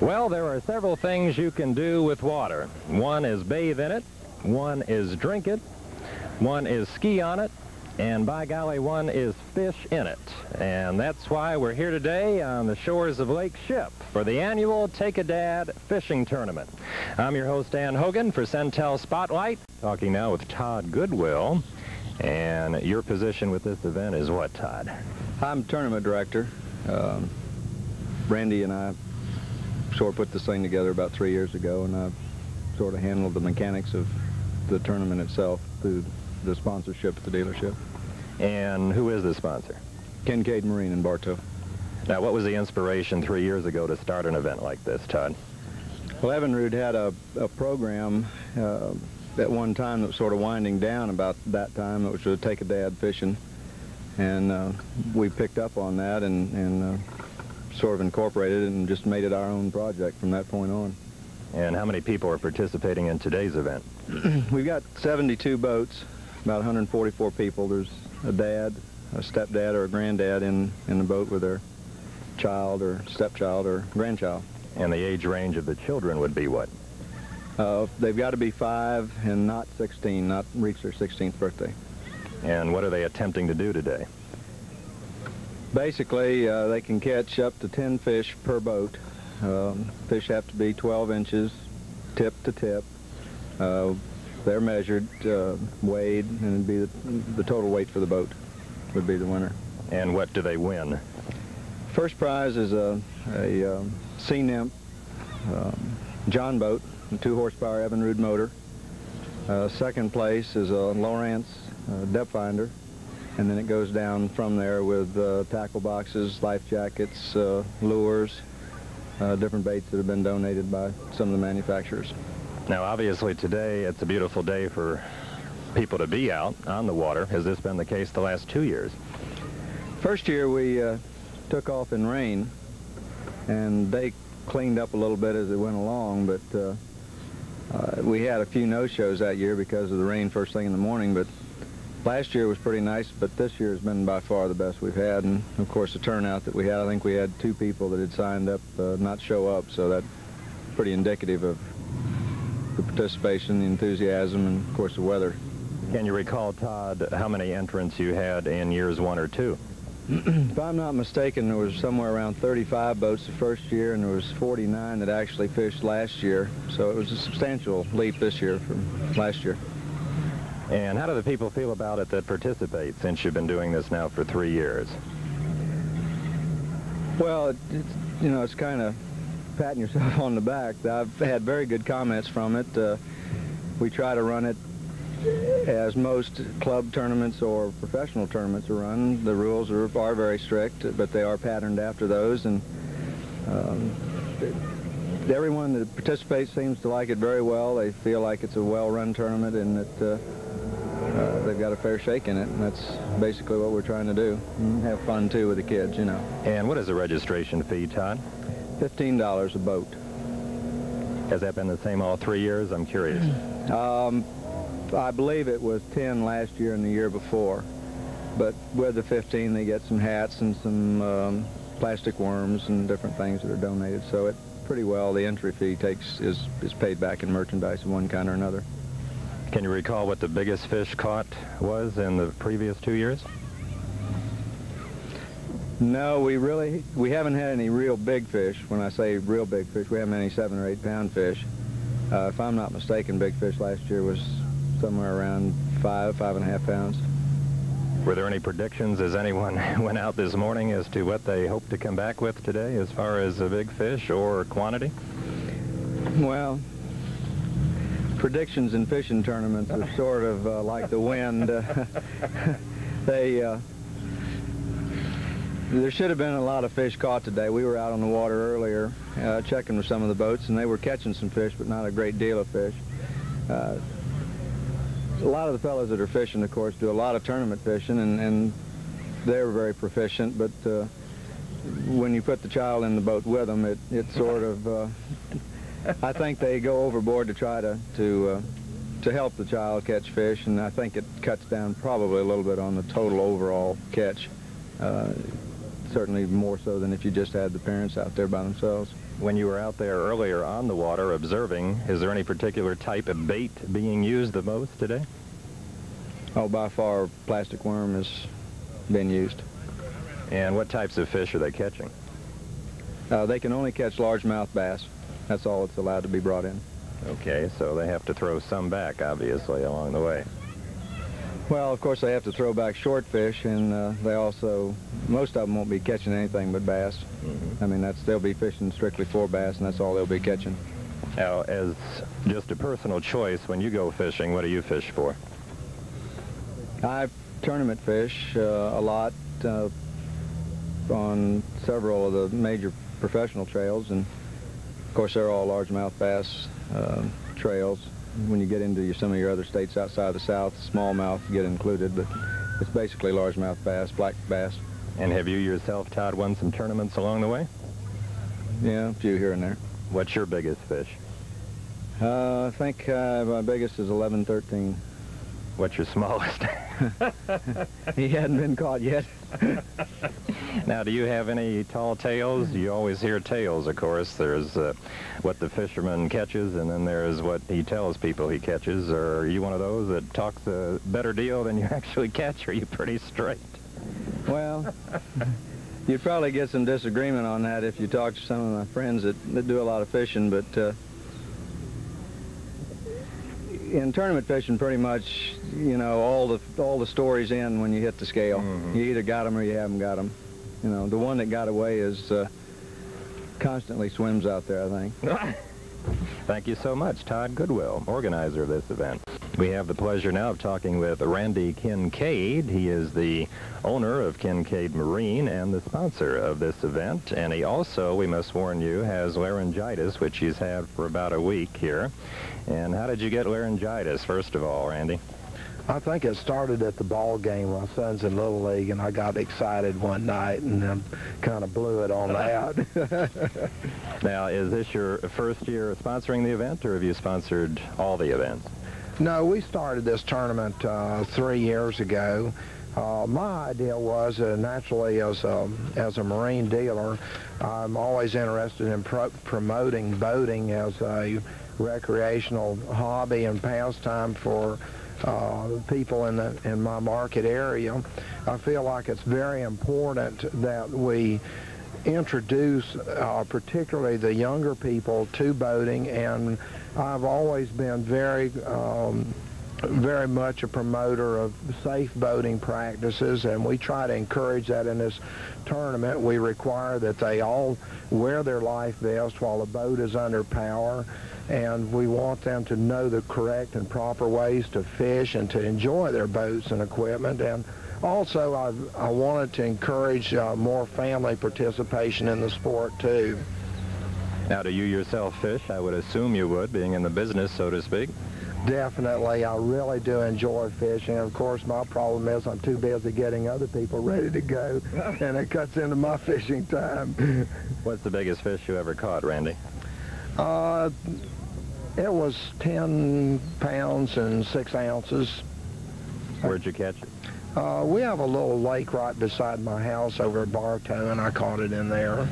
Well, there are several things you can do with water. One is bathe in it, one is drink it, one is ski on it, and by golly, one is fish in it. And that's why we're here today on the shores of Lake Shipp for the annual Take-A-Dad fishing tournament. I'm your host, Dan Hogan, for Centel Spotlight. Talking now with Todd Goodwill. And your position with this event is what, Todd? I'm tournament director. Randy and I sort of put this thing together about 3 years ago, and I sort of handled the mechanics of the tournament itself through the sponsorship at the dealership. And who is the sponsor? Kincaid Marine in Bartow. Now, what was the inspiration 3 years ago to start an event like this, Todd? Well, Evinrude had a program at one time that was sort of winding down about that time. It was to Take-A-Dad fishing, and we picked up on that and sort of incorporated it and just made it our own project from that point on. And how many people are participating in today's event? We've got 72 boats, about 144 people. There's a dad, a stepdad, or a granddad in the boat with their child or stepchild or grandchild. And the age range of the children would be what? They've got to be 5 and not 16, not reach their 16th birthday. And what are they attempting to do today? Basically, they can catch up to 10 fish per boat. Fish have to be 12 inches tip to tip. They're measured, weighed, and it'd be the total weight for the boat would be the winner. And what do they win? First prize is a Sea Nymph John boat, a 2-horsepower Evinrude motor. Second place is a Lowrance depth finder, and then it goes down from there with tackle boxes, life jackets, lures, different baits that have been donated by some of the manufacturers. Now, obviously today it's a beautiful day for people to be out on the water. Has this been the case the last 2 years? First year we took off in rain, and they cleaned up a little bit as it went along, but we had a few no-shows that year because of the rain first thing in the morning. But last year was pretty nice, but this year has been by far the best we've had. And of course the turnout that we had, I think we had 2 people that had signed up not show up, so that's pretty indicative of the participation, the enthusiasm, and of course the weather. Can you recall, Todd, how many entrants you had in years 1 or 2? If I'm not mistaken, there was somewhere around 35 boats the first year, and there was 49 that actually fished last year. So it was a substantial leap this year from last year. And how do the people feel about it that participate since you've been doing this now for 3 years? Well, it's kind of patting yourself on the back. I've had very good comments from it. We try to run it as most club tournaments or professional tournaments are run. The rules are very strict, but they are patterned after those, and everyone that participates seems to like it very well. They feel like it's a well-run tournament and that they've got a fair shake in it, and that's basically what we're trying to do. And have fun too with the kids, you know. And what is the registration fee, Todd? $15 a boat. Has that been the same all 3 years? I'm curious. I believe it was 10 last year and the year before, but with the 15 they get some hats and some plastic worms and different things that are donated, so it pretty well the entry fee is paid back in merchandise of one kind or another. Can you recall what the biggest fish caught was in the previous 2 years? No, we haven't had any real big fish. When I say real big fish, we haven't had any 7 or 8 pound fish. If I'm not mistaken, big fish last year was somewhere around 5.5 pounds. Were there any predictions as anyone went out this morning as to what they hope to come back with today as far as a big fish or quantity? Well, predictions in fishing tournaments are sort of like the wind. There should have been a lot of fish caught today. We were out on the water earlier checking with some of the boats, and they were catching some fish, but not a great deal of fish. A lot of the fellows that are fishing, of course, do a lot of tournament fishing, and they're very proficient, but when you put the child in the boat with them, it sort of, I think they go overboard to try to help the child catch fish, and I think it cuts down probably a little bit on the total overall catch. certainly more so than if you just had the parents out there by themselves. When you were out there earlier on the water observing, is there any particular type of bait being used the most today? Oh, by far, plastic worm has been used. And what types of fish are they catching? They can only catch largemouth bass. That's all that's allowed to be brought in. Okay, so they have to throw some back, obviously, along the way. Well, of course, they have to throw back short fish, and they also, most of them won't be catching anything but bass. I mean, they'll be fishing strictly for bass, and that's all they'll be catching. Now, as just a personal choice, when you go fishing, what do you fish for? I tournament fish a lot on several of the major professional trails, and of course they're all largemouth bass trails. When you get into some of your other states outside the South, smallmouth get included, but it's basically largemouth bass, black bass. And have you yourself, Todd, won some tournaments along the way? Yeah, a few here and there. What's your biggest fish? I think my biggest is 11-13. What's your smallest? He hadn't been caught yet. Now, do you have any tall tails? You always hear tails, of course. There's what the fisherman catches, and then there's what he tells people he catches. Or are you one of those that talks a better deal than you actually catch, or are you pretty straight? Well, you'd probably get some disagreement on that if you talk to some of my friends that do a lot of fishing, but in tournament fishing, pretty much, you know, all the stories end when you hit the scale. You either got them or you haven't got them. You know, the one that got away is constantly swims out there, I think. Thank you so much, Todd Goodwill, organizer of this event. We have the pleasure now of talking with Randy Kincaid. He is the owner of Kincaid Marine and the sponsor of this event. And he also, we must warn you, has laryngitis, which he's had for about a week here. And how did you get laryngitis, first of all, Randy? I think it started at the ball game. My son's in Little League, and I got excited one night and then kind of blew it on that. Now, is this your first year sponsoring the event, or have you sponsored all the events? No, we started this tournament 3 years ago. My idea was naturally as a marine dealer, I'm always interested in promoting boating as a recreational hobby and pastime for people in my market area. I feel like it's very important that we introduce particularly the younger people to boating, and I've always been very much a promoter of safe boating practices, and we try to encourage that in this tournament. We require that they all wear their life vest while the boat is under power, and we want them to know the correct and proper ways to fish and to enjoy their boats and equipment. And also I wanted to encourage more family participation in the sport too. Now, do you yourself fish? I would assume you would, being in the business, so to speak. Definitely. I really do enjoy fishing. Of course, my problem is I'm too busy getting other people ready to go, and it cuts into my fishing time. What's the biggest fish you ever caught, Randy? It was 10 pounds and 6 ounces. Where'd you catch it? We have a little lake right beside my house over at Bartow, and I caught it in there.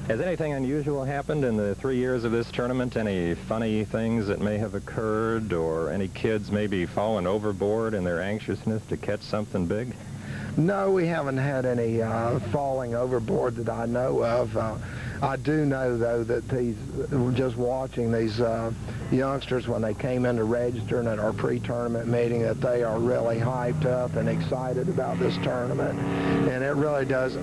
Has anything unusual happened in the 3 years of this tournament? Any funny things that may have occurred, or any kids maybe falling overboard in their anxiousness to catch something big? No, we haven't had any falling overboard that I know of. I do know, though, that just watching these youngsters when they came in to register and at our pre-tournament meeting, that they are really hyped up and excited about this tournament. And it really does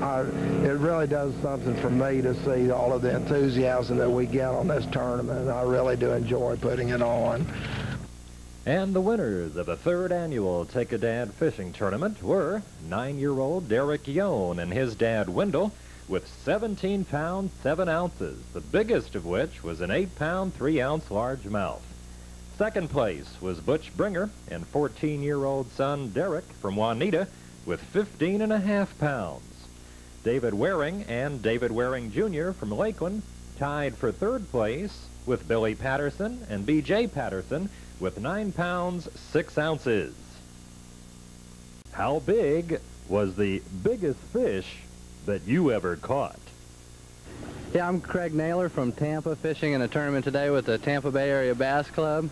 something for me to see all of the enthusiasm that we get on this tournament. I really do enjoy putting it on. And the winners of the 3rd annual Take-A-Dad fishing tournament were 9-year-old Derek Yone and his dad Wendell, with 17 pounds 7 ounces, the biggest of which was an 8-pound 3-ounce largemouth. Second place was Butch Bringer and 14-year-old son Derek from Juanita with 15.5 pounds. David Waring and David Waring Jr. from Lakeland tied for 3rd place with Billy Patterson and B.J. Patterson with 9 pounds 6 ounces. How big was the biggest fish that you ever caught. Yeah, I'm Craig Naylor from Tampa, fishing in a tournament today with the Tampa Bay Area Bass Club.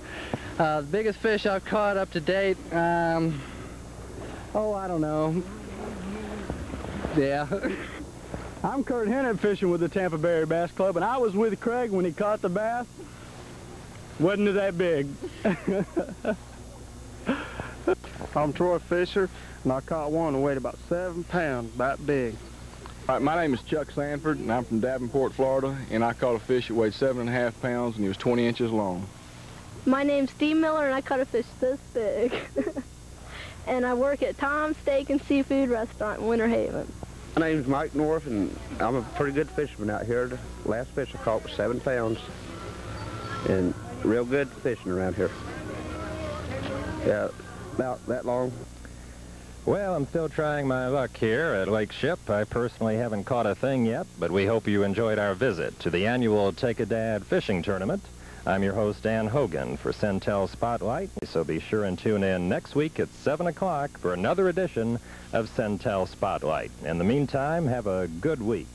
The biggest fish I've caught up to date, oh, I don't know. Yeah. I'm Kurt Hennett fishing with the Tampa Bay Area Bass Club, and I was with Craig when he caught the bass. Wasn't that big. I'm Troy Fisher, and I caught one that weighed about 7 pounds, about big. All right, my name is Chuck Sanford, and I'm from Davenport, Florida, and I caught a fish that weighed 7.5 pounds, and he was 20 inches long. My name's Steve Miller, and I caught a fish this big. And I work at Tom's Steak and Seafood Restaurant in Winter Haven. My name's Mike North, and I'm a pretty good fisherman out here. The last fish I caught was 7 pounds, and real good fishing around here. Yeah, about that long. Well, I'm still trying my luck here at Lake Shipp. I personally haven't caught a thing yet, but we hope you enjoyed our visit to the annual Take-A-Dad fishing tournament. I'm your host, Dan Hogan, for Centel Spotlight, so be sure and tune in next week at 7 o'clock for another edition of Centel Spotlight. In the meantime, have a good week.